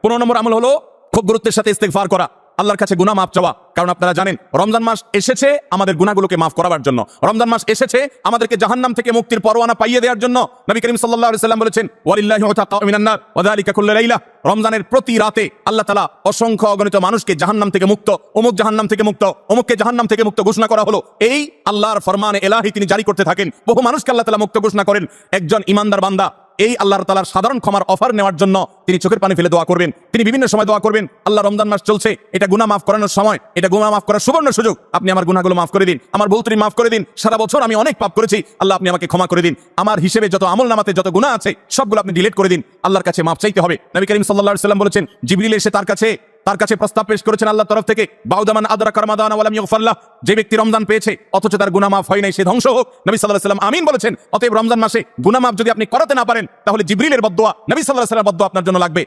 15 নম্বর আমল হলো খুব গুরুত্বের সাথে ইস্তেগফার করা, আল্লাহর কাছে গুনাহ মাফ চাওয়া। কারণ আপনারা জানেন রমজান মাস এসেছে আমাদের গুনাহগুলোকে মাফ করাবার জন্য। রমজান মাস এসেছে আমাদেরকে জাহান্নাম থেকে মুক্তির পরোয়ানা পাইয়ে দেওয়ার জন্য। নবী করিম সাল্লাল্লাহু আলাইহি ওয়াসাল্লাম বলেছেন, ওয়ালিল্লাহি উতাকাউ মিনান নার ওয়া যালিকা কুল্লু লাইলা। রমজানের প্রতি রাতে আল্লাহ তাআলা অসংখ্য অগণিত মানুষকে জাহান্নাম থেকে মুক্ত, অমুক জাহান্নাম থেকে মুক্ত, অমুককে জাহান্নাম থেকে মুক্ত ঘোষণা করা হলো। এই আল্লাহর ফরমানে ইলাহি তিনি জারি করতে থাকেন। বহু মানুষকে আল্লাহ তাআলা মুক্ত ঘোষণা করেন। একজন ঈমানদার বান্দা এই আল্লাহর তাআলার সাধারণ ক্ষমার অফার নেওয়ার জন্য তিনি চোখের পানি ফেলে দোয়া করবেন। তিনি বিভিন্ন সময় দোয়া করবেন, আল্লাহ রমজান মাস চলছে, এটা গুনাহ মাফ করানোর সময়, এটা গুনাহ মাফ করার সুবর্ণ সুযোগ। আপনি আমার গুনাহগুলো মাফ করে দিন, আমার ভুল ত্রুটি মাফ করে দিন। সারা বছর আমি অনেক পাপ করেছি, আল্লাহ আপনি আমাকে ক্ষমা করে দিন। আমার হিসেবে যত আমলনামাতে যত গুনাহ আছে সবগুলো আপনি ডিলিট করে দিন। আল্লাহর কাছে মাফ চাইতে হবে। নবী করিম সাল্লাল্লাহু আলাইহি ওয়াসাল্লাম বলেছেন, জিবরিল এসে তার কাছে প্রস্তাব পেশ করেছেন আল্লাহর তরফ থেকে, বাউদামান আদরাকা রমাদান ওয়া লাম ইগফার লাহ। যে ব্যক্তি রমজান পেয়েছে অথচ তার গুনাহ মাফ হয় নাই, সে ধ্বংস হোক। নবী সাল্লাল্লাহু আলাইহি ওয়াসাল্লাম আমিন বলেছেন। অতএব রমজান মাসে গুনাহ মাফ যদি আপনি করাতে না পারেন তাহলে জিবরিলের বদদোয়া, নবী সাল্লাল্লাহু আলাইহি ওয়াসাল্লামের বদদোয়া আপনার জন্য লাগবে।